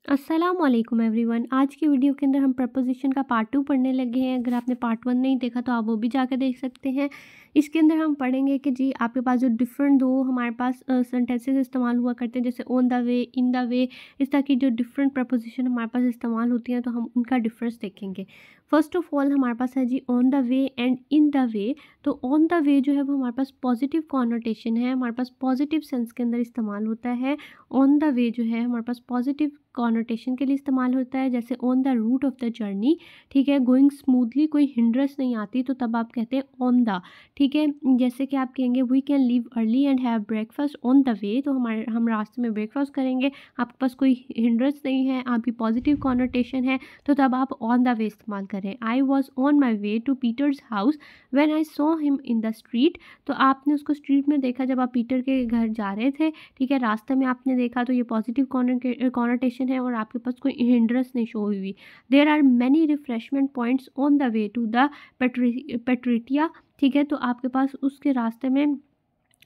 अस्सलामुअलैकुम एवरीवन। आज की वीडियो के अंदर हम प्रपोजिशन का पार्ट 2 पढ़ने लगे हैं। अगर आपने पार्ट 1 नहीं देखा तो आप वो भी जाकर देख सकते हैं। इसके अंदर हम पढ़ेंगे कि जी आपके पास जो डिफरेंट दो हमारे पास सेंटेंसेस इस्तेमाल हुआ करते हैं, जैसे on the way, in the वे, इस तरह की जो डिफरेंट प्रपोजिशन हमारे पास इस्तेमाल होती हैं तो हम उनका डिफरेंस देखेंगे। फर्स्ट ऑफ ऑल हमारे पास है जी on the way and in the way. तो ऑन द वे जो है वो हमारे पास पॉजिटिव कॉनोटेशन है, हमारे पास पॉजिटिव सेंस के अंदर इस्तेमाल होता है। ऑन द वे जो है हमारे पास पॉजिटिव कॉनोटेशन के लिए इस्तेमाल होता है, जैसे on the route of the journey, ठीक है, गोइंग स्मूथली, कोई हिंड्रेंस नहीं आती तो तब आप कहते हैं ऑन द, ठीक है। जैसे कि आप कहेंगे we can leave early and have breakfast on the way, तो हम रास्ते में ब्रेकफास्ट करेंगे, आपके पास कोई हिंड्रेंस नहीं है, आपकी पॉजिटिव कॉनोटेशन है, तो तब आप ऑन द वे इस्तेमाल करें। I was on my way to Peter's house when I saw him in the street, तो आपने उसको स्ट्रीट में देखा जब आप पीटर के घर जा रहे थे, ठीक है, रास्ते में आपने देखा, तो ये पॉजिटिव कॉनोटेशन है और आपके पास कोई हिंड्रेंस नहीं शो हुई। There are many refreshment points on the way to the पेट्रिटिया, ठीक है, तो आपके पास उसके रास्ते में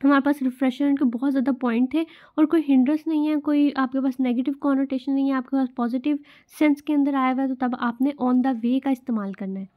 हमारे पास रिफ्रेशमेंट के बहुत ज़्यादा पॉइंट थे और कोई हिंड्रेंस नहीं है, कोई आपके पास नेगेटिव कॉनोटेशन नहीं है, आपके पास पॉजिटिव सेंस के अंदर आया हुआ है, तो तब आपने ऑन द वे का इस्तेमाल करना है।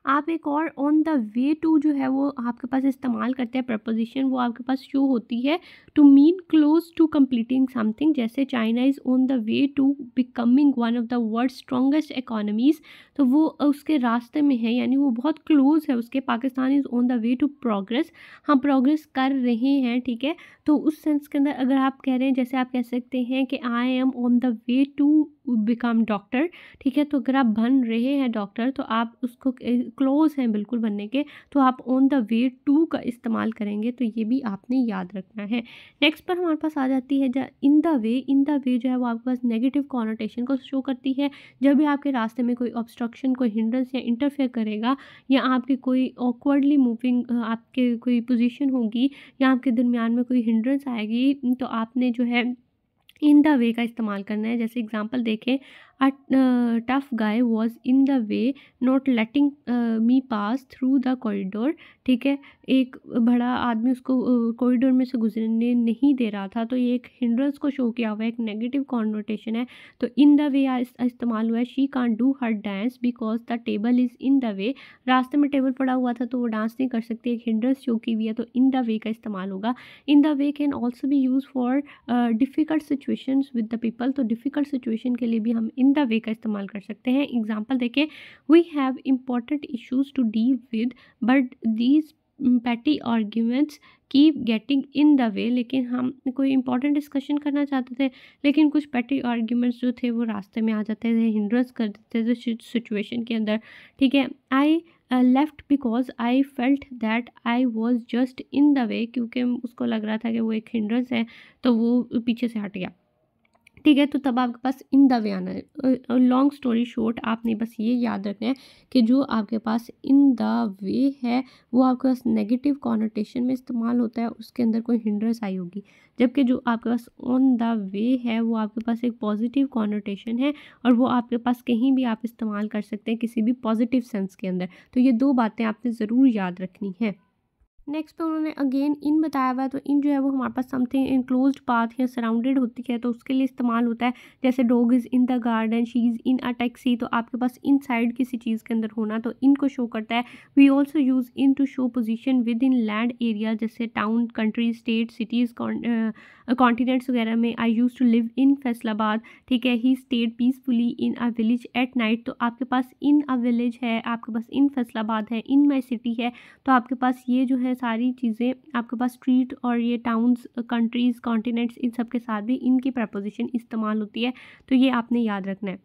आप एक और ऑन द वे टू जो है वो आपके पास इस्तेमाल करते हैं प्रपोजिशन, वो आपके पास शो होती है to mean close to completing something, जैसे China is on the way to becoming one of the world strongest economies, तो वो उसके रास्ते में है, यानी वो बहुत क्लोज है उसके। Pakistan is on the way to progress, हम प्रोग्रेस कर रहे हैं, ठीक है। तो उस सेंस के अंदर अगर आप कह रहे हैं, जैसे आप कह सकते हैं कि I am on the way to become doctor, ठीक है, तो अगर आप बन रहे हैं डॉक्टर तो आप उसको क्लोज हैं बिल्कुल बनने के, तो आप ऑन द वे टू का इस्तेमाल करेंगे, तो ये भी आपने याद रखना है। नेक्स्ट पर हमारे पास आ जाती है in the way. In the वे जो है वो आपके पास नेगेटिव कॉनोटेशन को शो करती है। जब भी आपके रास्ते में कोई ऑब्स्ट्रक्शन, कोई हिंड्रेंस या इंटरफेयर करेगा, या आपकी कोई ऑकवर्डली मूविंग आपके कोई पोजीशन होगी, या आपके दरमियान में कोई हिंड्रेंस आएगी, तो आपने जो है इन द वे का इस्तेमाल करना है। जैसे एग्जांपल देखें, a tough guy was in the way not letting me pass through the corridor, ठीक है, एक बड़ा आदमी उसको कॉरिडोर में से गुजरने नहीं दे रहा था, तो ये एक हिंड्रेंस को शो किया हुआ है, एक नेगेटिव कॉनोटेशन है, तो इन द वे इस्तेमाल हुआ है। She can't do her dance because the table is in the वे, रास्ते में टेबल पड़ा हुआ था तो वो डांस नहीं कर सकती, एक हिंड्रेंस शो की हुई है, तो इन द वे का इस्तेमाल होगा। इन the way can also be use for difficult situations with the people, तो डिफ़िकल्ट सिचुएशन के लिए भी हम इन द वे का इस्तेमाल कर सकते हैं। एग्जांपल देखें, we have important issues to deal with but these petty arguments keep getting in the way, लेकिन हम कोई इंपॉर्टेंट डिस्कशन करना चाहते थे, लेकिन कुछ पैटी आर्ग्यूमेंट्स जो थे वो रास्ते में आ जाते थे, हिंड्रेंस कर देते थे सिचुएशन के अंदर, ठीक है। I left because I felt that I was just in the वे, क्योंकि उसको लग रहा था कि वो एक हिंड्रेंस है, तो वो पीछे से हट गया, ठीक है, तो तब आपके पास इन द वे आना है। लॉन्ग स्टोरी शॉर्ट, आपने बस ये याद रखना है कि जो आपके पास इन द वे है वो आपके पास नेगेटिव कॉनोटेशन में इस्तेमाल होता है, उसके अंदर कोई हिंड्रेंस आई होगी, जबकि जो आपके पास ऑन द वे है वो आपके पास एक पॉजिटिव कॉनोटेशन है और वो आपके पास कहीं भी आप इस्तेमाल कर सकते हैं किसी भी पॉजिटिव सेंस के अंदर। तो ये दो बातें आपने ज़रूर याद रखनी है। नेक्स्ट पे उन्होंने अगेन इन बताया हुआ है, तो इन जो है वो हमारे पास समथिंग इनक्लोज्ड पाथ या सराउंडेड होती है, तो उसके लिए इस्तेमाल होता है। जैसे dog is in the garden, she is in a taxi, तो आपके पास इन साइड किसी चीज़ के अंदर होना, तो इन को शो करता है। We also use in to show position within land area, जैसे town, country, state, cities, continents वगैरह में। I use to live in Faisalabad, ठीक है, he stayed peacefully in a village at night, तो आपके पास इन अ विलेज है, आपके पास इन फैसलाबाद है, इन माई सिटी है, तो आपके पास ये जो है सारी चीज़ें आपके पास स्ट्रीट और ये टाउन्स, कंट्रीज़, कॉन्टिनेंट्स, इन सब के साथ भी इनकी प्रपोजिशन इस्तेमाल होती है, तो ये आपने याद रखना है।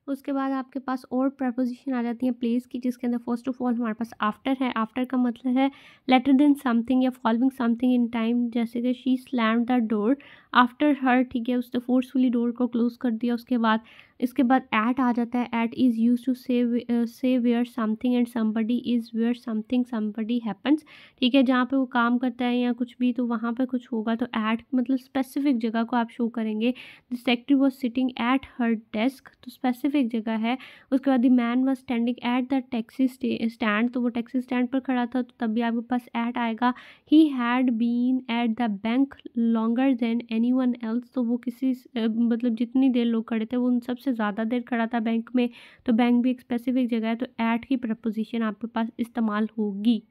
उसके बाद आपके पास और प्रपोजिशन आ जाती हैं प्लेस की, जिसके अंदर फर्स्ट ऑफ ऑल हमारे पास आफ्टर है। आफ्टर का मतलब है लेटर देन समथिंग या फॉलोइंग समथिंग इन टाइम, जैसे कि she slammed the door after her, ठीक है, उसने फोर्सफुली डोर को क्लोज कर दिया उसके बाद। इसके बाद एट आ जाता है। At is use to say where something and somebody is where something somebody happens, ठीक है, जहाँ पे वो काम करता है या कुछ भी तो वहाँ पे कुछ होगा तो एट मतलब स्पेसिफिक जगह को आप शो करेंगे। The secretary was sitting at her desk, तो स्पेसिफिक जगह है। उसके बाद the man was standing at the taxi stand, तो वो टैक्सी स्टैंड पर खड़ा था तो तब भी आपके पास एट आएगा। He had been at the bank longer than anyone else, तो वो किसी मतलब जितनी देर लोग खड़े थे वो उन सबसे ज़्यादा देर खड़ा था बैंक में, तो बैंक भी एक स्पेसिफिक जगह है तो एट की प्रपोजिशन आपके पास इस्तेमाल होगी।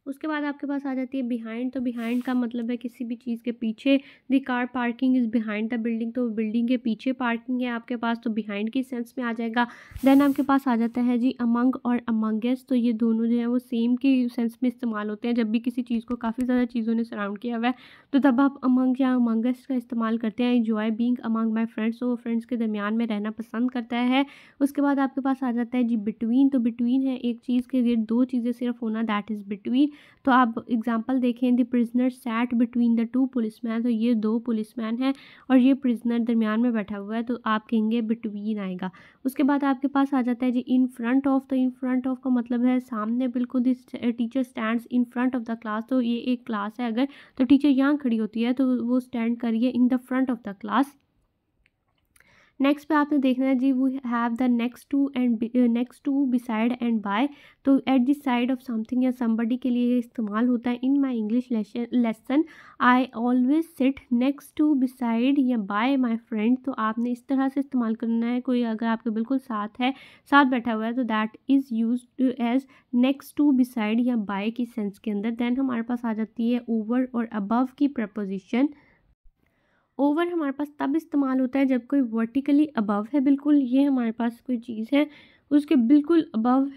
उसके बाद आपके पास आ जाती है बिहाइंड, तो बिहाइंड का मतलब है किसी भी चीज़ के पीछे। The car parking is behind the building, तो बिल्डिंग के पीछे पार्किंग है आपके पास, तो बिहाइंड की सेंस में आ जाएगा। देन आपके पास आ जाता है जी अमंग और अमंगेस्ट, तो ये दोनों जो है वो सेम के सेंस में इस्तेमाल होते हैं। जब भी किसी चीज़ को काफ़ी ज़्यादा चीज़ों ने सराउंड किया हुआ है तो तब आप अमंग या अमंगेस्ट का इस्तेमाल करते हैं। Enjoy being among my friends, तो वो फ्रेंड्स के दरमियान में रहना पसंद करता है। उसके बाद आपके पास आ जाता है जी बिटवीन, तो बिटवीन है एक चीज़ के लिए दो चीज़ें सिर्फ होना, दैट इज़ बिटवीन। तो आप एग्जांपल देखें, the prisoner sat between the two policemen, तो ये दो पुलिसमैन हैं और ये प्रिजनर दरमियान में बैठा हुआ है तो आप कहेंगे बिटवीन आएगा। उसके बाद आपके पास आ जाता है जी इन फ्रंट ऑफ, तो इन फ्रंट ऑफ का मतलब है सामने बिल्कुल। This teacher stands in front of the class, तो ये एक क्लास है अगर तो टीचर यहाँ खड़ी होती है तो वो स्टैंड करिए in the front of the class. Next पे आपने देखना है जी we have the next to and next to beside and by, तो at the side of something या समबडी के लिए इस्तेमाल होता है। In my English lesson I always sit next to beside या बाय माय फ्रेंड, तो आपने इस तरह से इस्तेमाल करना है। कोई अगर आपके बिल्कुल साथ है, साथ बैठा हुआ है तो that is use as next to beside या बाय की सेंस के अंदर। देन हमारे पास आ जाती है ओवर और अबव की प्रपोजिशन। ओवर हमारे पास तब इस्तेमाल होता है जब कोई वर्टिकली अबव है, बिल्कुल ये हमारे पास कोई चीज़ है उसके बिल्कुल अबव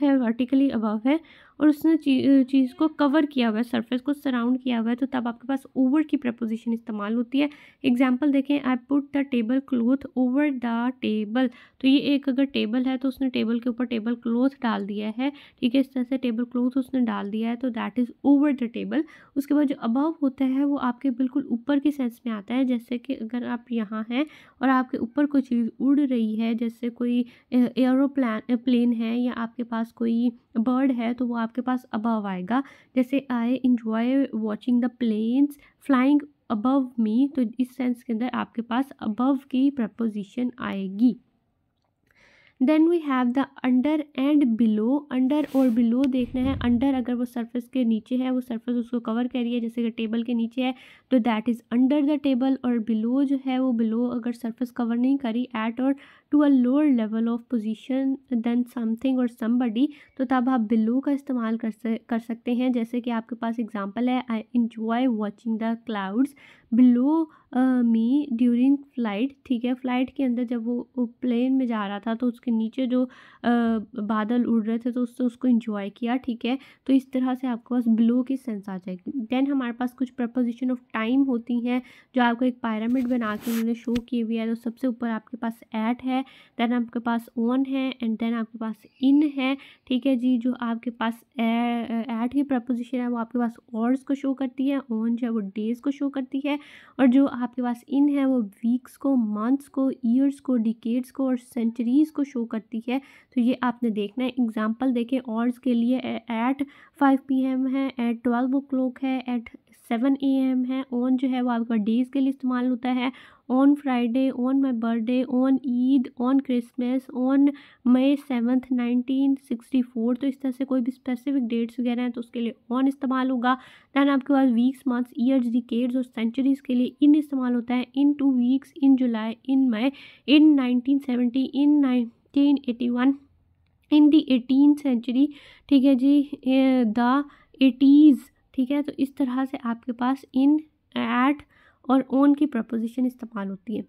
है वर्टिकली अबव है और उसने चीज़ को कवर किया हुआ है, सरफेस को सराउंड किया हुआ है, तो तब आपके पास ओवर की प्रपोजिशन इस्तेमाल होती है। एग्जांपल देखें, I put the table cloth over the table, तो ये एक अगर टेबल है तो उसने टेबल के ऊपर टेबल क्लॉथ डाल दिया है, ठीक है, इस तरह से टेबल क्लॉथ उसने डाल दिया है तो that is over the table. उसके बाद जो अबव होता है वो आपके बिल्कुल ऊपर के सेंस में आता है, जैसे कि अगर आप यहाँ हैं और आपके ऊपर कोई चीज़ उड़ रही है, जैसे कोई प्लेन है या आपके पास कोई बर्ड है तो वो आपके पास अबव आएगा। जैसे I enjoy watching the planes flying above me, तो इस सेंस के अंदर आपके पास अबव की प्रपोजिशन आएगी। Then we have the under and below. Under और बिलो देखना है। अंडर अगर वो सरफेस के नीचे है, वो सरफेस उसको कवर कर रही है, जैसे कि टेबल के नीचे है तो that is under the table, और बिलो जो है वो बिलो अगर सरफेस कवर नहीं करी एट और to a lower level of position than something और समबडी, तो तब आप बिलो का इस्तेमाल कर सकते हैं। जैसे कि आपके पास एग्जांपल है, आई enjoy watching the clouds below me during flight, ठीक है, फ्लाइट के अंदर जब वो प्लेन में जा रहा था तो उसके नीचे जो बादल उड़ रहे थे तो उससे उसको इंजॉय किया, ठीक है, तो इस तरह से आपके पास बिलो की सेंस आ जाएगी। देन हमारे पास कुछ प्रपोजिशन ऑफ टाइम होती हैं जो आपको एक पिरामिड बना के उन्होंने शो किए हुए है। तो सबसे ऊपर आपके पास एट है, देन आपके पास ऑन है एंड देन आपके पास इन है, ठीक है जी। जो आपके पास एट की प्रपोजिशन है वो आपके पास ऑर्स को शो करती है, ऑन जो है वो डेज को शो करती है, और जो आपके पास इन है वो वीक्स को, मंथ्स को, ईयर्स को, डिकेड्स को और सेंचुरीज़ को शो करती है। तो ये आपने देखना है। एग्जांपल देखें, ऑर्स के लिए एट 5 PM है, एट 12 o'clock है, एट 7 AM है। ऑन जो है वो आपका डेज़ के लिए इस्तेमाल होता है, on Friday, on my birthday, on Eid, on Christmas, on May 7th 1964, तो इस तरह से कोई भी स्पेसिफिक डेट्स वगैरह हैं तो उसके लिए ऑन इस्तेमाल होगा। दैन आपके पास वीक्स, मंथ्स, ईयर्स, डिकेड्स और सेंचुरीज़ के लिए इन इस्तेमाल होता है। इन 2 वीक्स, इन जुलाई, इन मई, इन 1970, इन 1981, इन दी 18th century, ठीक है जी, द 80s, ठीक है। तो इस तरह से आपके पास इन, एट और ऑन की प्रपोजिशन इस्तेमाल होती है।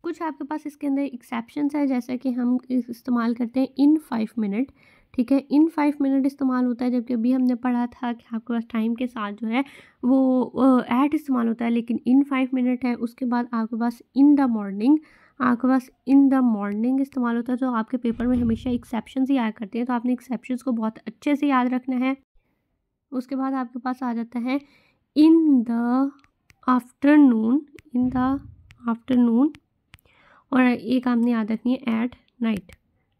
कुछ आपके पास इसके अंदर एक्सेप्शंस है, जैसे कि हम इस्तेमाल करते हैं इन 5 मिनट, ठीक है, इन 5 मिनट इस्तेमाल होता है, जबकि अभी हमने पढ़ा था कि आपके पास टाइम के साथ जो है वो एट इस्तेमाल होता है, लेकिन इन 5 मिनट है। उसके बाद आपके पास इन द मॉर्निंग, आपके पास इन द मॉर्निंग इस्तेमाल होता है। तो आपके पेपर में हमेशा एक्सेप्शंस ही आया करते हैं, तो आपने एक्सेप्शंस को बहुत अच्छे से याद रखना है। उसके बाद आपके पास आ जाता है in the afternoon, in the afternoon, और एक आपने याद रखनी है एट नाइट।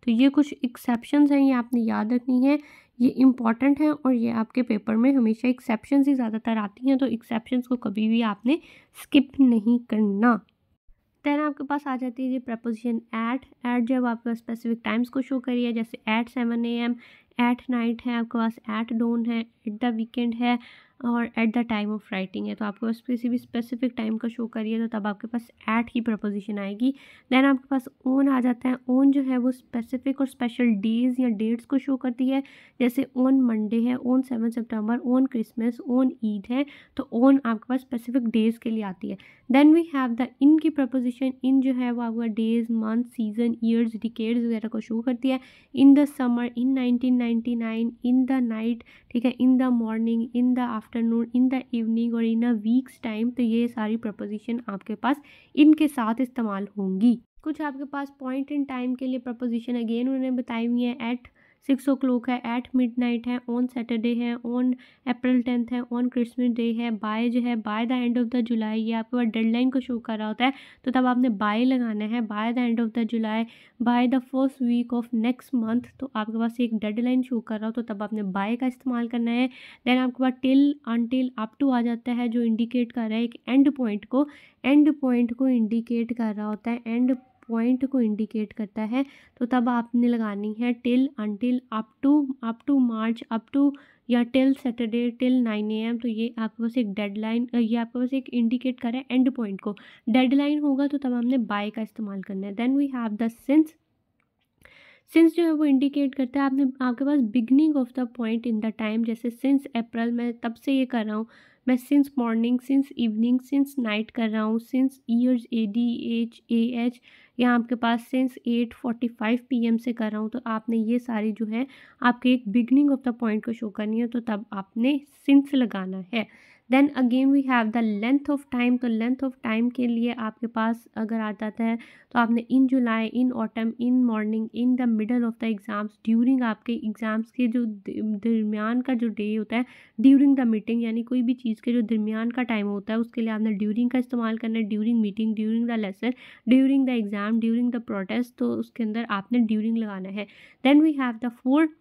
तो ये कुछ एक्सेप्शंस हैं, ये आपने याद रखनी है, ये इम्पॉर्टेंट है और ये आपके पेपर में हमेशा एक्सेप्शंस ही ज़्यादातर आती हैं, तो एक्सेप्शंस को कभी भी आपने स्किप नहीं करना। देन आपके पास आ जाती है ये प्रपोजिशन एट जब आपके पास स्पेसिफिक टाइम्स को शो करिए, जैसे एट 7 AM, एट नाइट है आपके पास, एट डोन है, एट द वीकेंड है और at the time of writing है। तो आपके पास किसी भी स्पेसिफिक टाइम का शो करिए तो तब आपके पास एट की प्रपोजिशन आएगी। देन आपके पास ओन आ जाता है। ओन जो है वो स्पेसिफिक और स्पेशल डेज या डेट्स को शो करती है, जैसे ओन मंडे है, ओन 7 सितंबर, ओन क्रिसमस, ओन ईद है। तो ओन आपके पास स्पेसिफिक डेज के लिए आती है। Then we have the in की प्रपोजिशन। इन जो है वो आपका days, month, season, years, decades वगैरह को शो करती है। In the summer, in 1999, in the night, ठीक है, in the morning, in the afternoon, in the evening और इन अ वीक्स टाइम। तो ये सारी प्रपोजिशन आपके पास इनके साथ इस्तेमाल होंगी। कुछ आपके पास पॉइंट इन टाइम के लिए प्रपोजिशन अगेन उन्होंने बताई हुई है। एट 6 o'clock है, एट मिडनाइट है, ऑन सैटरडे है, ऑन अप्रैल 10th है, ऑन क्रिसमस डे है, बाय जो है by the end of the जुलाई, ये आपके पास डेडलाइन को शो कर रहा होता है तो तब आपने बाय लगाना है, by the end of the July, by the first week of next month. तो आपके पास एक डेडलाइन शो कर रहा हो तो तब आपने बाय का इस्तेमाल करना है। देन आपके पास टिल, अनटिल, अप टू आ जाता है जो इंडिकेट कर रहा है एक एंड पॉइंट को, एंड पॉइंट को इंडिकेट कर रहा होता है, एंड पॉइंट को इंडिकेट करता है। तो तब आपने लगानी है till, until, up to March, up to या टिल सैटरडे, टिल 9 AM। तो ये आपके पास एक डेडलाइन, ये आपके पास एक इंडिकेट कर रहा है एंड पॉइंट को। डेडलाइन होगा तो तब हमने बाय का इस्तेमाल करना है। Then we have the since. Since जो है वो इंडिकेट करता है आपने आपके पास beginning of the point in the time, जैसे सिंस अप्रैल मैं तब से ये कर रहा हूँ, मैं since morning, since evening, since night कर रहा हूँ, सिंस ईयर्स ADHAH, यहाँ आपके पास सिंस 8:45 PM से कर रहा हूँ। तो आपने ये सारी जो है आपके एक बिगनिंग ऑफ द पॉइंट को शो करनी है तो तब आपने सिंस लगाना है। Then again we have the length of time. तो लेंथ ऑफ टाइम के लिए आपके पास अगर आ जाता है तो आपने in July, in autumn, in morning, in the middle of the exams, during आपके एग्ज़ाम्स के जो दरमियान का जो डे होता है, ड्यूरिंग द मीटिंग, यानी कोई भी चीज़ के जो दरमियान का टाइम होता है उसके लिए आपने ड्यूरिंग का इस्तेमाल करना है। During meeting, during the lesson, during the exam, during the protest, तो उसके अंदर आपने ड्यूरिंग लगाना है। Then we have the four.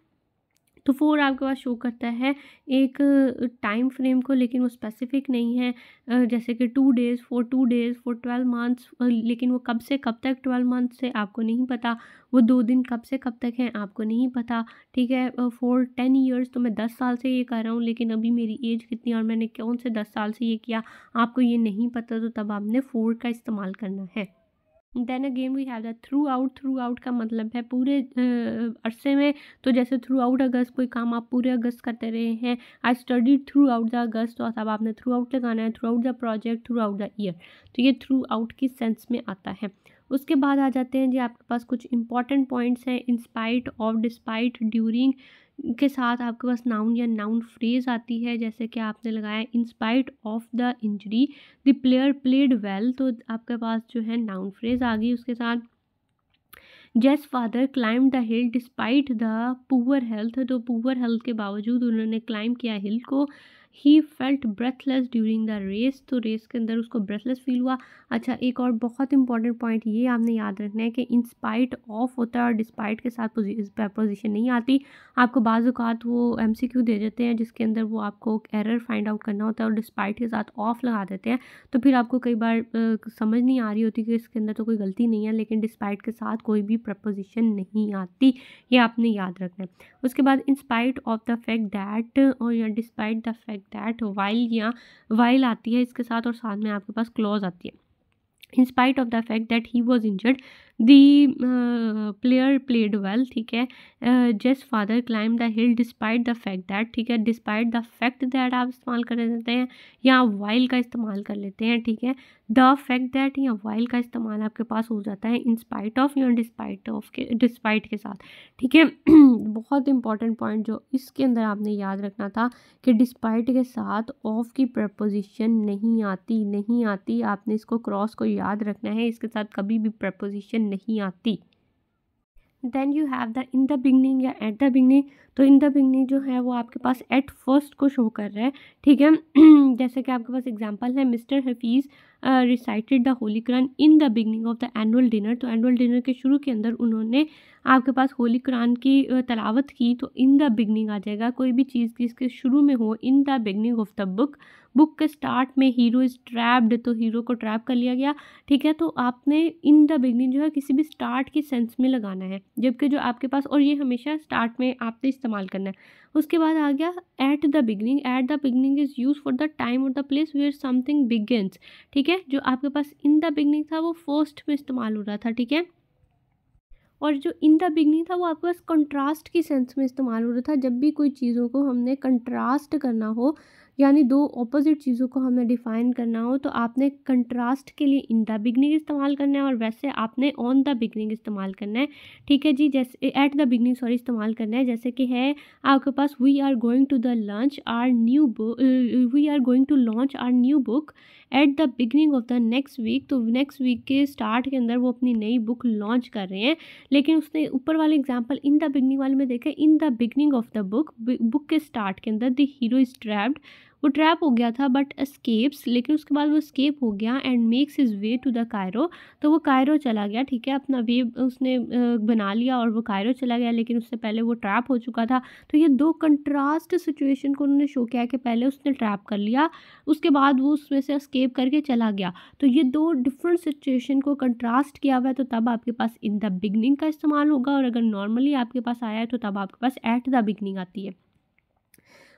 तो 4 आपके पास शो करता है एक टाइम फ्रेम को, लेकिन वो स्पेसिफिक नहीं है, जैसे कि 2 days, for 2 days, for 12 months, लेकिन वो कब से कब तक 12 मंथ से आपको नहीं पता, वो 2 दिन कब से कब तक हैं आपको नहीं पता, ठीक है। फॉर 10 ईयर्स, तो मैं 10 साल से ये कर रहा हूँ लेकिन अभी मेरी एज कितनी है और मैंने कौन से 10 साल से ये किया, आपको ये नहीं पता, तो तब आपने 4 का इस्तेमाल करना है। Then again we have the throughout का मतलब है पूरे अरसे में। तो जैसे थ्रू आउट अगस्त, कोई काम आप पूरे अगस्त करते रहे हैं, I studied throughout the August, तो तब आपने थ्रू आउट लगाना है, throughout the project, throughout the year. तो ये थ्रू आउट की सेंस में आता है। उसके बाद आ जाते हैं जी आपके पास कुछ इंपॉर्टेंट पॉइंट्स हैं। इंस्पाइट ऑफ, डिस्पाइट, ड्यूरिंग के साथ आपके पास नाउन या नाउन फ्रेज आती है, जैसे कि आपने लगाया in spite of the injury the player played well, तो आपके पास जो है नाउन फ्रेज आ गई उसके साथ। His father climb the hill despite the poor health, तो पुअर हेल्थ के बावजूद उन्होंने क्लाइम किया हिल को। He felt breathless during the race, तो रेस के अंदर उसको ब्रेथलेस फील हुआ। अच्छा, एक और बहुत इंपॉर्टेंट पॉइंट ये आपने याद रखना है कि इंस्पाइट ऑफ होता है और डिस्पाइट के साथ प्रपोजिशन नहीं आती। आपको बाज़ औक़ात वो MCQ दे देते हैं जिसके अंदर वो आपको एरर फाइंड आउट करना होता है और डिस्पाइट के साथ ऑफ लगा देते हैं, तो फिर आपको कई बार समझ नहीं आ रही होती कि इसके अंदर तो कोई गलती नहीं है, लेकिन डिस्पाइट के साथ कोई भी प्रपोजिशन नहीं आती, ये आपने याद रखना है। उसके बाद in spite of the fact that और या despite the fact that, while या वाइल आती है इसके साथ और साथ में आपके पास क्लॉज आती है। In spite of the fact that he was injured, the player played well, ठीक है। Jess father climbed the hill despite the fact that, ठीक है, despite the fact that आप इस्तेमाल कर देते हैं या while का इस्तेमाल कर लेते हैं, ठीक है। the fact that या while का इस्तेमाल आपके पास हो जाता है in spite of या despite के साथ, ठीक है। बहुत इंपॉर्टेंट पॉइंट जो इसके अंदर आपने याद रखना था कि डिस्पाइट के साथ ऑफ की प्रपोजिशन नहीं आती, आपने इसको क्रॉस को याद रखना है, इसके साथ कभी भी प्रपोजिशन नहीं आती। Then you have the in the beginning या एट द बिगनिंग, तो इन द बिगनिंग जो है वो आपके पास एट फर्स्ट को शो कर रहा है, ठीक है। जैसे कि आपके पास एग्जांपल है, mister Hafeez recited the holy Quran in the beginning of the annual dinner. तो एनुअल डिनर के शुरू के अंदर उन्होंने आपके पास होली कुरान की तलावत की, तो इन द बिगनिंग आ जाएगा। कोई भी चीज़ जिसके शुरू में हो, इन the beginning of the book. Book के स्टार्ट में हीरो इज़ ट्रैप्ड, तो हीरो को ट्रैप कर लिया गया, ठीक है। तो आपने इन द बिगनिंग जो है किसी भी स्टार्ट के सेंस में लगाना है, जबकि जो आपके पास, और ये हमेशा स्टार्ट में आपने इस्तेमाल करना है। उसके बाद आ गया at the beginning. At the beginning is use for the time और the place where something begins, ठीक है। जो आपके पास इन द बिगनिंग था वो फर्स्ट में इस्तेमाल हो रहा था, ठीक है। और जो इन द बिगनिंग था वो आपके पास कंट्रास्ट की सेंस में इस्तेमाल हो रहा था। जब भी कोई चीज़ों को हमने कंट्रास्ट करना हो, यानी दो ऑपोजिट चीज़ों को हमें डिफ़ाइन करना हो, तो आपने कंट्रास्ट के लिए इन द बिगनिंग इस्तेमाल करना है, और वैसे आपने ऑन द बिगनिंग इस्तेमाल करना है, ठीक है जी। जैसे एट द बिगनिंग इस्तेमाल करना है, जैसे कि है आपके पास we are going to the launch our new book, we are going to launch our new book at the beginning of the next week. तो नेक्स्ट वीक के स्टार्ट के अंदर वो अपनी नई बुक लॉन्च कर रहे हैं, लेकिन उसने ऊपर वाले एग्जांपल इन द बिगनिंग वाले में देखा, इन the beginning of the book, book के स्टार्ट के अंदर द हीरो इज ट्रैप्ड, वो ट्रैप हो गया था बट एस्केप्स, लेकिन उसके बाद वो एस्केप हो गया and makes his way to the Cairo. तो वो कायरो चला गया, ठीक है, अपना वे उसने बना लिया और वो कायरो चला गया, लेकिन उससे पहले वो ट्रैप हो चुका था। तो ये दो कंट्रास्ट सिचुएशन को उन्होंने शो किया कि पहले उसने ट्रैप कर लिया, उसके बाद वो उसमें से एस्केप करके चला गया। तो ये दो डिफरेंट सिचुएशन को कंट्रास्ट किया हुआ है, तो तब आपके पास इन द बिगनिंग का इस्तेमाल होगा, और अगर नॉर्मली आपके पास आया है तो तब आपके पास एट द बिगनिंग आती है।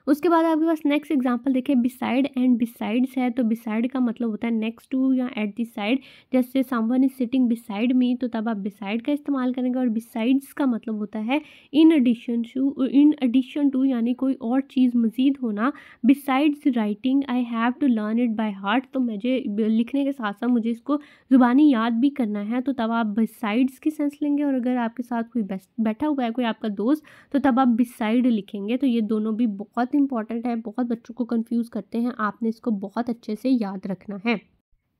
उसके बाद आपके पास नेक्स्ट एग्जांपल देखें, बिसाइड एंड बिसाइड्स है। तो बिसाइड का मतलब होता है नेक्स्ट टू या एट द साइड। जैसे someone is sitting beside me, तो तब आप बिसाइड का इस्तेमाल करेंगे। और बिसाइड्स का मतलब होता है इन एडिशन टू, यानी कोई और चीज़ मज़ीद होना। Besides writing I have to learn it by heart, तो मुझे लिखने के साथ साथ मुझे इसको ज़ुबानी याद भी करना है, तो तब आप बिसाइड्स की सेंस लेंगे। और अगर आपके साथ कोई बैठा हुआ है, कोई आपका दोस्त, तो तब आप बिसाइड लिखेंगे। तो ये दोनों भी बहुत इंपॉर्टेंट है, बहुत बच्चों को कंफ्यूज करते हैं, आपने इसको बहुत अच्छे से याद रखना है।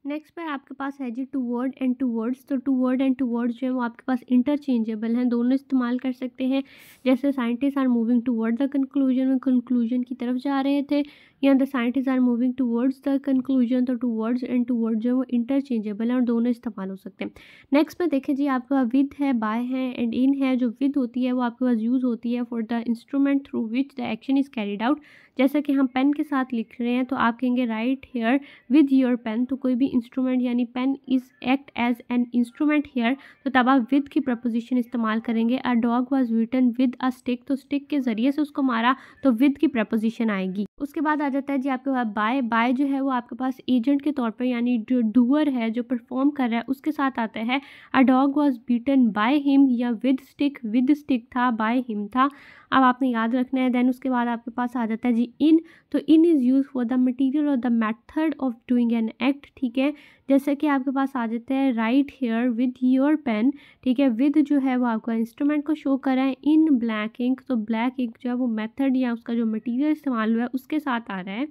नेक्स्ट पर आपके पास है जी toward and towards. तो toward and towards जो है वो आपके पास इंटरचेंजेबल हैं, दोनों इस्तेमाल कर सकते हैं। जैसे scientist are moving toward the conclusion, में कंक्लूजन की तरफ जा रहे थे, या the scientist are moving towards the conclusion. तो towards and toward जो है वो इंटरचेंजेबल है और दोनों इस्तेमाल हो सकते हैं। नेक्स्ट में देखें जी, आपके पास विद है, बाय है एंड इन है। जो विद होती है वो आपके पास यूज़ होती है for the instrument through which the action is carried out. जैसे कि हम पेन के साथ लिख रहे हैं, तो आप कहेंगे right here with your pen. तो कोई भी इंस्ट्रूमेंट यानी pen is act as an instrument here, तो तब आप विद की प्रपोजिशन इस्तेमाल करेंगे। A dog was bitten with a stick, तो स्टिक के ज़रिए से उसको मारा, तो विद की प्रपोजिशन आएगी। उसके बाद आ जाता है जी आपके पास बाय। बाय जो है वो आपके पास एजेंट के तौर पर, यानी जो डूअर है, जो परफॉर्म कर रहा है, उसके साथ आता है। अ dog was beaten by him, या विद स्टिक था, बाय हिम था। अब आपने याद रखना है। देन उसके बाद आपके पास आ जाता है जी इन। तो in is use for the material और the method of doing an act, ठीक है। जैसे कि आपके पास आ जाता है right here with your pen, ठीक है। विद जो है वो आपका इंस्ट्रूमेंट को शो कर रहा है। इन ब्लैक इंक, तो ब्लैक इंक जो है वो मेथड या उसका जो मटीरियल इस्तेमाल हुआ है उसके साथ आ रहा है,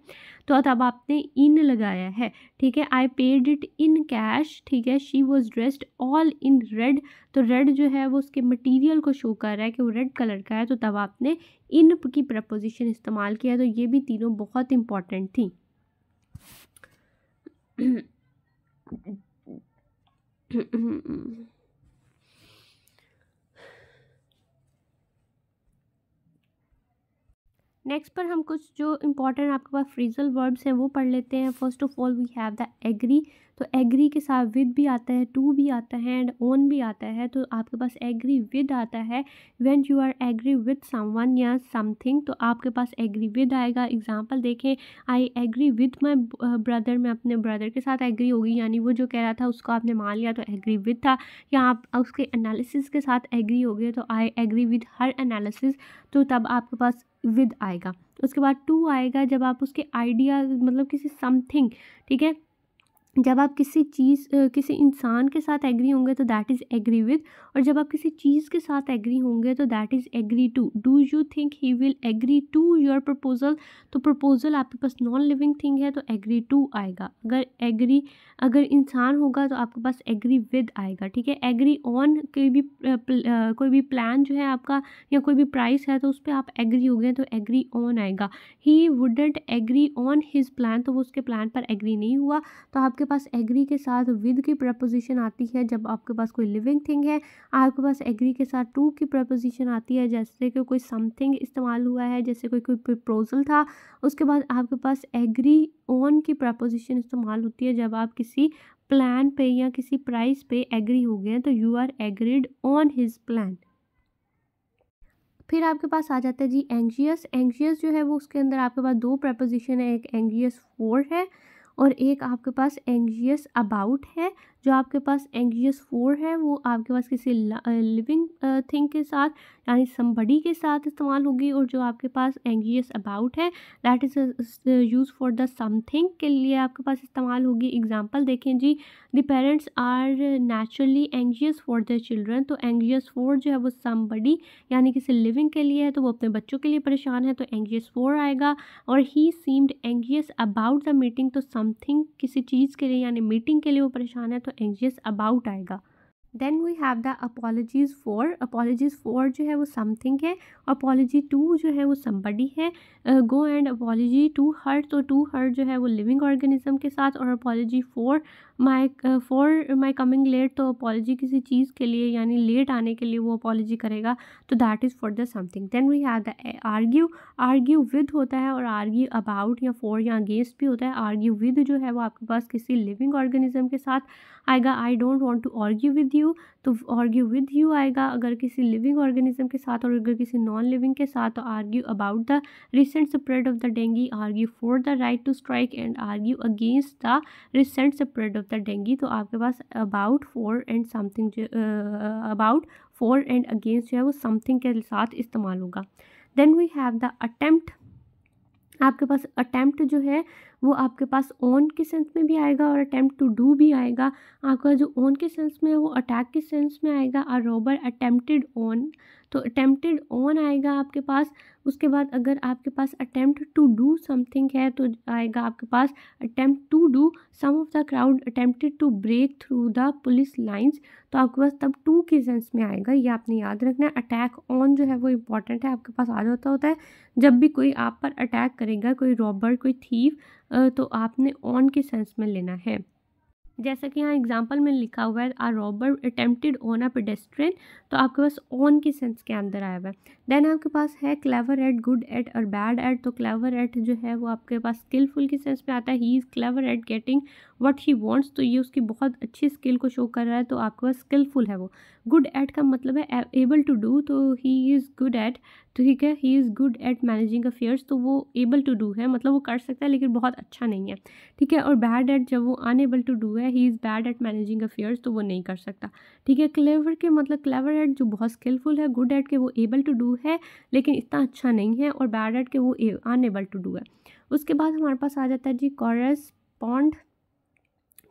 तो तब आपने इन लगाया है, ठीक है। I paid it in cash, ठीक है। She was dressed all in red, तो रेड जो है वो उसके मटेरियल को शो कर रहा है कि वो रेड कलर का है, तो तब आपने इन की प्रपोजिशन इस्तेमाल किया। तो ये भी तीनों बहुत इंपॉर्टेंट थी। नेक्स्ट पर हम कुछ जो इम्पोर्टेंट आपके पास फ्रेजल वर्ब्स हैं वो पढ़ लेते हैं। First of all we have the agree. तो एग्री के साथ विद भी आता है, टू भी आता है एंड ओन भी आता है। तो आपके पास एग्री विद आता है when you are agree with someone या समथिंग, तो आपके पास एग्री विद आएगा। एग्जांपल देखें, I agree with my brother, मैं अपने ब्रदर के साथ एग्री होगी, यानी वो जो कह रहा था उसको आपने मान लिया, तो एग्री विद था। या आप उसके एनालिसिस के साथ एग्री हो गए, तो I agree with her analysis, तो तब आपके पास विद आएगा। उसके बाद टू आएगा जब आप उसके आइडिया, मतलब किसी समथिंग, ठीक है, जब आप किसी चीज़ किसी इंसान के साथ एग्री होंगे तो दैट इज़ एग्री विद, और जब आप किसी चीज़ के साथ एग्री होंगे तो that is agree to. Do you think he will agree to your proposal? तो प्रपोजल आपके पास नॉन लिविंग थिंग है तो एग्री टू आएगा। अगर इंसान होगा तो आपके पास एग्री विद आएगा, ठीक है। एग्री ऑन कोई भी प्लान जो है आपका या कोई भी प्राइस है तो उस पर आप एग्री हो गए तो एग्री ऑन आएगा। He wouldn't agree on his plan, तो वो उसके प्लान पर एग्री नहीं हुआ। तो आपके पास एग्री के साथ विद की प्रपोजिशन आती है जब आपके पास कोई लिविंग थिंग है। आपके पास एग्री के साथ टू की प्रपोजिशन आती है जैसे कि कोई समथिंग इस्तेमाल हुआ है, जैसे कोई प्रपोजल था। उसके बाद आपके पास एग्री ऑन की प्रपोजिशन इस्तेमाल होती है जब आप किसी प्लान पे या किसी प्राइस पे एग्री हो गए हैं, तो you are agreed on his plan. फिर आपके पास आ जाता है जी एंग्जियस। एंग्जियस जो है वो उसके अंदर आपके पास दो प्रपोजिशन है, एक एंग्जियस फॉर है और एक आपके पास एंग्जियस अबाउट है। जो आपके पास एंग्जियस फॉर है वो आपके पास किसी लिविंग थिंग के साथ यानी समबडी के साथ इस्तेमाल होगी, और जो आपके पास एंग्जियस अबाउट है that is use for the something के लिए आपके पास इस्तेमाल होगी। एग्जांपल देखें जी, the parents are naturally anxious for their children. तो एंग्जियस फॉर जो है वो समबडी यानी किसी लिविंग के लिए है तो वो अपने बच्चों के लिए परेशान है तो एंग्जियस फॉर आएगा। और ही seemed anxious about the meeting, तो समथिंग किसी चीज़ के लिए यानी मीटिंग के लिए वो परेशान है तो एंग्जियस अबाउट आएगा। Then we have the apologies for. Apologies for जो है वो समथिंग है, अपॉलजी टू जो है वो समबडी है। Go and apology to her, तो टू हर जो है वो लिविंग ऑर्गेनिज्म के साथ, और apology for my coming late, तो अपॉलजी किसी चीज़ के लिए यानी लेट आने के लिए वो अपॉलजी करेगा तो that is for the something. Then we have the argue. Argue with होता है और आर्ग्यू अबाउट या फॉर या अगेंस्ट भी होता है। आर्ग्यू विद जो है वो आपके पास किसी लिविंग ऑर्गेनिज्म के साथ आएगा। I don't want to argue with you, तो आर्ग्यू विद यू आएगा अगर किसी लिविंग ऑर्गेनिज्म के साथ, और अगर किसी नॉन लिविंग के साथ तो argue about the recent spread of the dengue, argue for the right to strike and argue against the recent spread of the dengue. तो आपके पास about for and something about for and against जो है वो something के साथ इस्तेमाल होगा। Then we have the attempt. आपके पास अटेम्प्ट जो है वो आपके पास ऑन के सेंस में भी आएगा और अटेम्प्ट टू डू भी आएगा। आपका जो ऑन के सेंस में है वो अटैक के सेंस में आएगा। अ रॉबर अटेम्प्टेड ऑन, तो अटेम्प्टेड ऑन आएगा आपके पास। उसके बाद अगर आपके पास अटेम्प्ट टू डू समथिंग है तो आएगा आपके पास attempt to do. Some of the crowd attempted to break through the police lines, तो आपके पास तब टू के सेंस में आएगा, ये आपने याद रखना है। अटैक ऑन जो है वो इंपॉर्टेंट है, आपके पास आ जाता होता है जब भी कोई आप पर अटैक करेगा, कोई रॉबर कोई थीव, तो आपने ऑन के सेंस में लेना है। जैसा कि यहाँ एग्जांपल में लिखा हुआ है a robber attempted on a pedestrian, तो आपके पास ऑन के सेंस के अंदर आया हुआ है। देन आपके पास है क्लेवर एट, गुड एट और बैड एट। तो क्लेवर एट जो है वो आपके पास स्किलफुल के सेंस में आता है। He is clever eight getting what he wants, तो ये उसकी बहुत अच्छी स्किल को शो कर रहा है तो आपके पास स्किलफुल है वो। गुड एट का मतलब है एबल टू डू, तो ही इज़ गुड एट, तो ठीक है, he is good at managing affairs, तो वो एबल टू डू है मतलब वो कर सकता है लेकिन बहुत अच्छा नहीं है, ठीक है। और बैड एट जब वो अनएबल टू डू है, he is bad at managing affairs, तो वो नहीं कर सकता, ठीक है। क्लेवर के मतलब क्लेवर एट जो बहुत स्किलफुल है, गुड एट के वो एबल टू डू है लेकिन इतना अच्छा नहीं है, और बैड एट के वो अनएबल टू डू है। उसके बाद हमारे पास आ जाता है जी कॉरेस्पॉन्ड।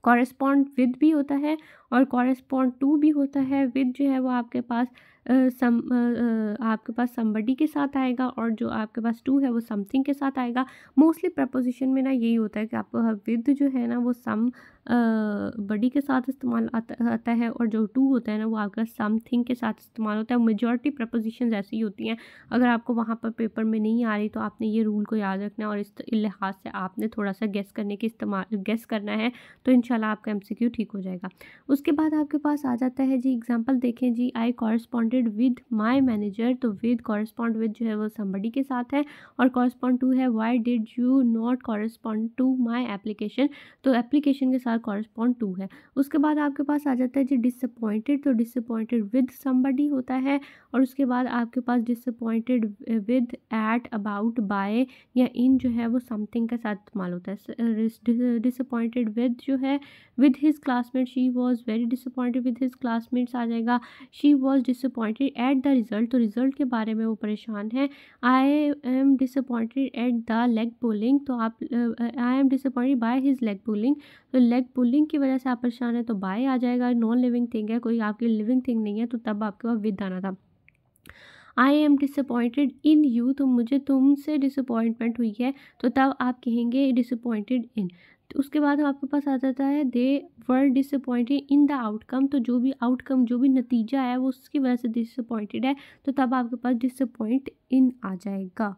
कॉरेस्पॉन्ड विद भी होता है और कॉरेस्पॉन्ड टू भी होता है। विद जो है वो आपके पास आपके पास समबडी के साथ आएगा, और जो आपके पास टू है वो समथिंग के साथ आएगा। मोस्टली प्रपोजिशन में ना यही होता है कि आपको विद जो है ना वो सम बडी के साथ इस्तेमाल आता है, और जो टू होता है ना वो आपका समथिंग के साथ इस्तेमाल होता है। मेजॉरिटी प्रपोजिशन ऐसी होती हैं, अगर आपको वहाँ पर पेपर में नहीं आ रही तो आपने ये रूल को याद रखना है, और इस लिहाज से आपने थोड़ा सा गेस करना है, तो इंशाल्लाह आपका MCQ ठीक हो जाएगा। उसके बाद आपके पास आ जाता है जी एग्जाम्पल देखें जी, I corresponded with my manager. तो विद कॉरेस्पॉन्ड विद जो है वो समबडी के साथ है, और कॉरेस्पॉन्ड टू है why did you not correspond to my application, तो एप्लीकेशन के साथ कॉरेस्पॉन्ड टू है। उसके बाद आपके पास आ जाता है जी डिसअपॉइंटेड। तो डिसअपॉइंटेड विद समबडी होता है, और उसके बाद आपके पास disappointed with at about by या इन जो है वो समथिंग के साथ इस्तेमाल होता है। डिसअपॉइंटेड विद जो है with his classmate, she was very disappointed with his classmates आ जाएगा। She was disappointed disappointed at the result, तो रिज़ल्ट के बारे में वो परेशान है। I am disappointed at the leg pulling, तो आप I am disappointed by his leg pulling, तो लेग पुलिंग की वजह से आप परेशान है तो बाय आ जाएगा। नॉन लिविंग थिंग है, कोई आपकी लिविंग थिंग नहीं है, तो तब आपके पास विद आना था। आई एम डिसअपॉइंटेड इन यू, तो मुझे तुमसे डिसअपॉइंटमेंट हुई है, तो तब आप कहेंगे डिसअपॉइंटेड इन। तो उसके बाद आपके पास आ जाता है they were disappointed in the outcome, तो जो भी आउटकम जो भी नतीजा है वो उसकी वजह से डिसअपॉइंटेड है, तो तब आपके पास डिसअपॉइंट इन आ जाएगा।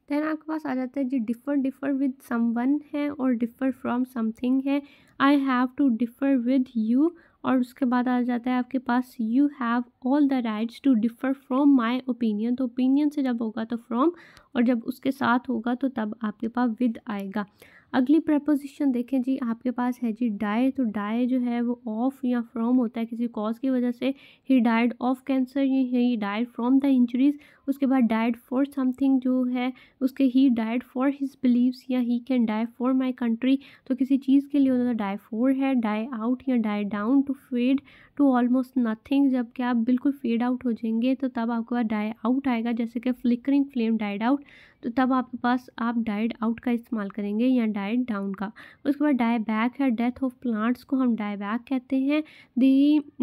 देन आपके पास आ जाता है जी डिफ़र विद समवन है और डिफ़र फ्रॉम समथिंग है। I have to differ with you, और उसके बाद आ जाता है आपके पास you have all the rights to differ from my opinion, तो ओपिनियन से जब होगा तो फ्रॉम, और जब उसके साथ होगा तो तब आपके पास विद आएगा। अगली प्रपोजिशन देखें जी, आपके पास है जी डाई, तो डाई जो है वो ऑफ या फ्रॉम होता है किसी कॉज की वजह से। He died of cancer, he died from the injuries. उसके बाद डाइड फॉर समथिंग जो है उसके he died for his beliefs, या he can die for my country, तो किसी चीज़ के लिए होता है डाई फॉर है। डाई आउट या die down, to fade to almost nothing, जब कि आप बिल्कुल फेड आउट हो जाएंगे तो तब आपके पास डाई आउट आएगा, जैसे कि फ्लिकरिंग फ्लेम डाइड आउट, तो तब आपके पास आप डाइड आउट का इस्तेमाल करेंगे या डाइड डाउन का। उसके बाद डाई बैक है, डेथ ऑफ प्लांट्स को हम डाई बैक कहते हैं।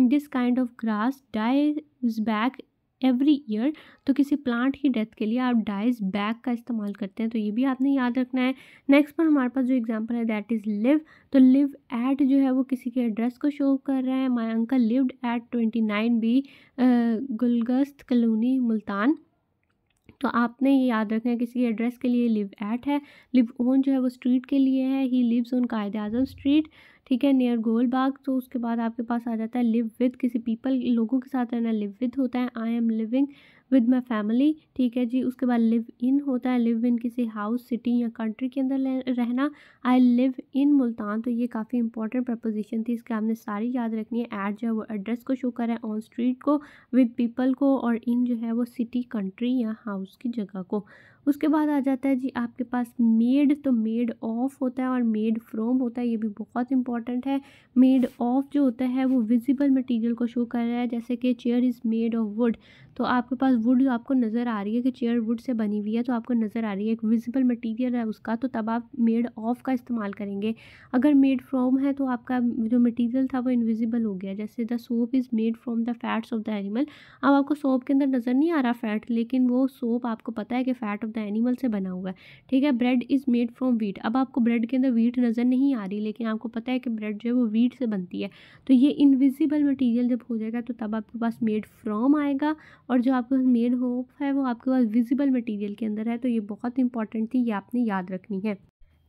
This kind of grass dies back every year, तो किसी प्लांट की डेथ के लिए आप डाइज बैक का इस्तेमाल करते हैं, तो ये भी आपने याद रखना है। नेक्स्ट पर हमारे पास जो एग्जांपल है दैट इज़ लिव, तो लिव एट जो है वो किसी के एड्रेस को शो कर रहा है। My uncle lived at 29B Gulgasht colony Multan, तो आपने ये याद रखना है किसी एड्रेस के लिए लिव एट है। लिव ऑन जो है वो स्ट्रीट के लिए है, he lives on Quaid Azam street, ठीक है, नियर गोल बाग। तो उसके बाद आपके पास आ जाता है लिव विद, किसी पीपल लोगों के साथ रहना लिव विद होता है। I M living with my family, ठीक है जी। उसके बाद लिव इन होता है, लिव इन किसी हाउस सिटी या कंट्री के अंदर रहना। आई लिव इन मुल्तान, तो ये काफ़ी इंपॉर्टेंट प्रपोजिशन थी, इसके आपने सारी याद रखनी है। एट जो है वो एड्रेस को शो कर रहा है, ऑन स्ट्रीट को, विद पीपल को, और इन जो है वो सिटी कंट्री या हाउस की जगह को। उसके बाद आ जाता है जी आपके पास मेड, तो मेड ऑफ होता है और मेड फ्रॉम होता है, ये भी बहुत इंपॉर्टेंट है। मेड ऑफ जो होता है वो विजिबल मटेरियल को शो कर रहा है, जैसे कि chair is made of would, तो आपके पास वुड जो आपको नज़र आ रही है कि चेयर वुड से बनी हुई है, तो आपको नज़र आ रही है एक विजिबल मटेरियल है उसका, तो तब आप मेड ऑफ का इस्तेमाल करेंगे। अगर मेड फ्रॉम है तो आपका जो मटेरियल था वो इनविजिबल हो गया, जैसे the soap is made from the fats of the animal. अब आपको सोप के अंदर नज़र नहीं आ रहा फैट, लेकिन वो सोप आपको पता है कि फ़ैट ऑफ द एनिमल से बना हुआ है, ठीक है। Bread is made from wheat, अब आपको ब्रेड के अंदर वीट नज़र नहीं आ रही, लेकिन आपको पता है कि ब्रेड जो है वो वीट से बनती है, तो ये इनविजिबल मटेरियल जब हो जाएगा तो तब आपके पास मेड फ्रॉम आएगा, और जो आपके पास मेड होप है वो आपके पास विजिबल मटेरियल के अंदर है, तो ये बहुत इंपॉर्टेंट थी, ये आपने याद रखनी है।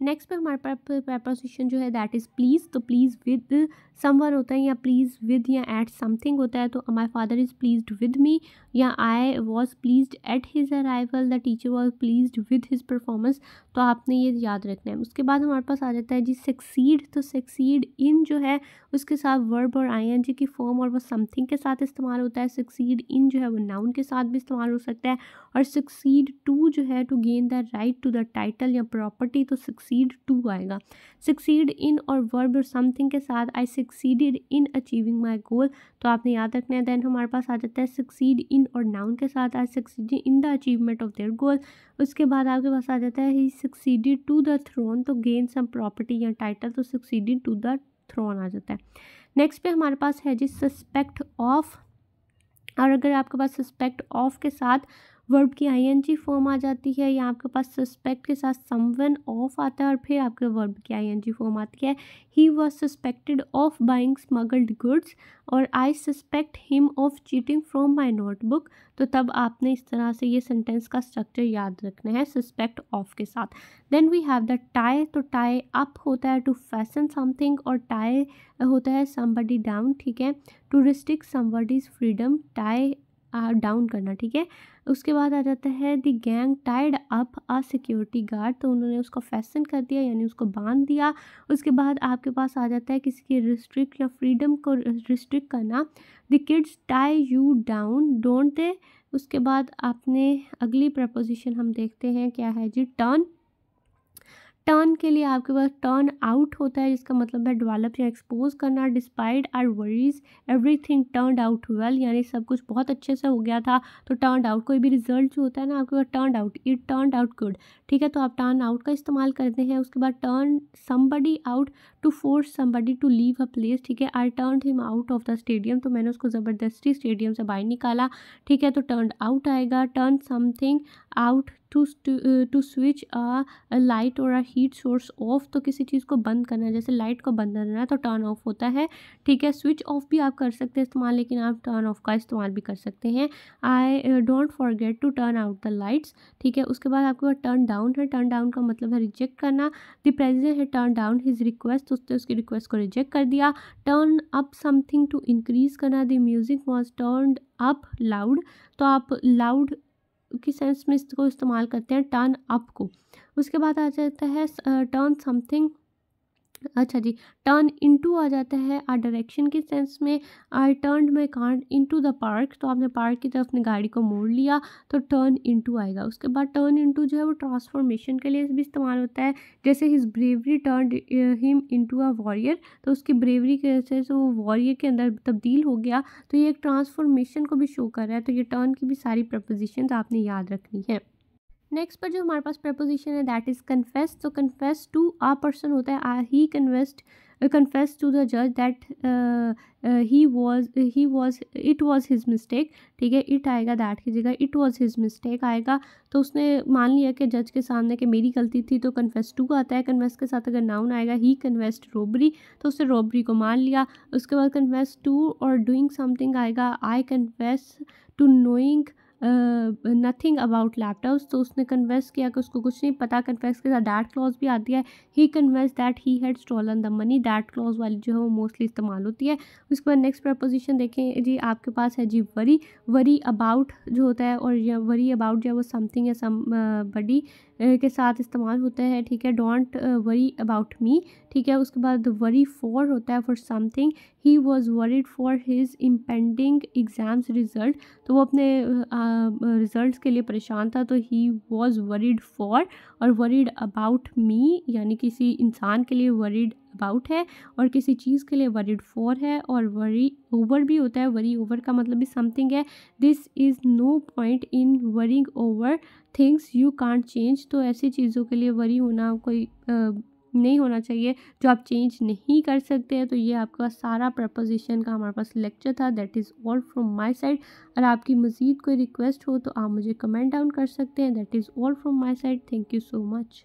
नेक्स्ट पे हमारे पास प्रपोजिशन जो है दैट इज़ प्लीज़, तो प्लीज़ विद समवन होता है, या प्लीज़ विद या एट समथिंग होता है, तो my father is pleased with me, या I was pleased at his arrival, the teacher was pleased with his performance, तो आपने ये याद रखना है। उसके बाद हमारे पास आ जाता है जी सक्सीड, तो सक्सीड इन जो है उसके साथ वर्ब और ING की फॉर्म और वो समथिंग के साथ इस्तेमाल होता है। सक्सीड इन जो है वो नाउन के साथ भी इस्तेमाल हो सकता है, और सक्सीड टू जो है to gain the right to the title या प्रॉपर्टी, तो सक्सीड टू आएगा। सक्सीड इन और वर्ब और समथिंग के साथ आई सक्सीडेड इन अचीविंग माई गोल, तो आपने याद रखना है। देन हमारे पास आ जाता है सक्सीड इन और नाउन के साथ I succeeded in the achievement of their goal. उसके बाद आपके पास आ जाता है he succeeded to the throne, तो गेन सम प्रॉपर्टी या टाइटल, तो सक्सीडेड टू द थ्रोन आ जाता है। नेक्स्ट पे हमारे पास है जी सस्पेक्ट ऑफ, और अगर आपके पास सस्पेक्ट ऑफ के साथ वर्ब की ING फॉर्म आ जाती है, या आपके पास सस्पेक्ट के साथ समवन ऑफ आता है और फिर आपके वर्ब की ING फॉर्म आती है। He was suspected of buying smuggled goods, और I suspect him of cheating from my notebook, तो तब आपने इस तरह से ये सेंटेंस का स्ट्रक्चर याद रखना है सस्पेक्ट ऑफ के साथ। Then we have the tie, तो टाई अप होता है टू फैसन समथिंग, और टाई होता है समबडी डाउन, ठीक है, to restrict somebody's freedom, tie down करना, ठीक है। उसके बाद आ जाता है the gang tied up a security guard, तो उन्होंने उसको फैसन कर दिया यानी उसको बांध दिया। उसके बाद आपके पास आ जाता है किसी की रिस्ट्रिक्ट या फ्रीडम को रिस्ट्रिक्ट करना, the kids tie you down don't they. उसके बाद आपने अगली प्रपोजिशन हम देखते हैं क्या है जी टर्न। टर्न के लिए आपके पास टर्न आउट होता है, जिसका मतलब है डेवलप या एक्सपोज करना। Despite our worries everything turned out well, यानी सब कुछ बहुत अच्छे से हो गया था। तो टर्नड आउट, कोई भी रिजल्ट जो होता है ना आपके पास turned out, it turned out good, ठीक है। तो आप टर्न आउट का इस्तेमाल करते हैं। उसके बाद turn somebody out to force somebody to leave a place, ठीक है। I turn him out of the stadium, तो मैंने उसको ज़बरदस्ती स्टेडियम से बाहर निकाला, ठीक है। तो टर्न आउट आएगा। Turn something out to switch a light और अ हीट सोर्स ऑफ, तो किसी चीज़ को बंद करना है, जैसे लाइट को बंद करना है तो टर्न ऑफ होता है, ठीक है। स्विच ऑफ भी आप कर सकते हैं इस्तेमाल, लेकिन आप टर्न ऑफ का इस्तेमाल भी कर सकते हैं। I don't forget to turn out the lights, ठीक है। उसके बाद आपके पास टर्न डाउन है। टर्न डाउन का मतलब है रिजेक्ट करना। द प्रेसिडेंट है टर्न डाउन हिज रिक्वेस्ट, उसने उसकी रिक्वेस्ट को रिजेक्ट कर दिया। Turn up something to increase करना। The music was turned up loud, तो आप लाउड की सेंस में इसको इस्तेमाल करते हैं टर्न अप को। उसके बाद आ जाता है टर्न समथिंग, अच्छा जी, टर्न इनटू आ जाता है डायरेक्शन के सेंस में। I turn my car into the park, तो आपने पार्क की तरफ अपनी गाड़ी को मोड़ लिया, तो टर्न इनटू आएगा। उसके बाद टर्न इनटू जो है वो ट्रांसफॉर्मेशन के लिए भी इस्तेमाल होता है, जैसे his bravery turn him into a warrior, तो उसकी ब्रेवरी की वजह से वो वॉरियर के अंदर तब्दील हो गया, तो ये एक ट्रांसफॉर्मेशन को भी शो कर रहा है। तो ये टर्न की भी सारी प्रपोजिशंस आपने याद रखनी है। नेक्स्ट पर जो हमारे पास प्रपोजिशन है दैट इज़ कन्फेस, तो कन्फेस टू आ पर्सन होता है। ही कन्फेस टू द जज that he was it was his mistake, ठीक है। इट आएगा, दैट की जगह इट वॉज हिज मिस्टेक आएगा। तो उसने मान लिया कि जज के सामने कि मेरी गलती थी, तो कन्फेस टू आता है। कन्फेस के साथ अगर नाउन आएगा ही कन्फेस्ड रॉबरी, तो उसने रॉबरी को मान लिया। उसके बाद कन्फेस टू और डूइंग समथिंग आएगा। I confess to knowing nothing about laptops, तो उसने कन्फेस किया कि उसको कुछ नहीं पता। कन्फेस के साथ दैट क्लॉज भी आती है। He confess that he had stolen the money, that clause वाली जो है वो मोस्टली इस्तेमाल होती है। उसके बाद नेक्स्ट प्रपोजिशन देखें जी, आपके पास है जी वरी। वरी अबाउट जो होता है, और ये वरी अबाउट जो है वो समथिंग या सम बडी के साथ इस्तेमाल होता है, ठीक है। डोंट वरी अबाउट मी, ठीक है। उसके बाद वरी फॉर होता है for something. He was worried for his impending exams result, तो वो अपने रिजल्ट्स के लिए परेशान था, तो ही वॉज वरीड फॉर। और वरीड अबाउट मी यानी किसी इंसान के लिए वरीड अबाउट है, और किसी चीज़ के लिए वरीड फॉर है। और वरी ओवर भी होता है। वरी ओवर का मतलब भी समथिंग है। This is no point in worrying over things you can't change, तो ऐसी चीज़ों के लिए वरी होना कोई नहीं होना चाहिए जो आप चेंज नहीं कर सकते हैं। तो ये आपका सारा प्रपोजिशन का हमारे पास लेक्चर था। That is all from my side. अगर आपकी मज़ीद कोई रिक्वेस्ट हो तो आप मुझे कमेंट डाउन कर सकते हैं। That is all from my side. Thank you so much.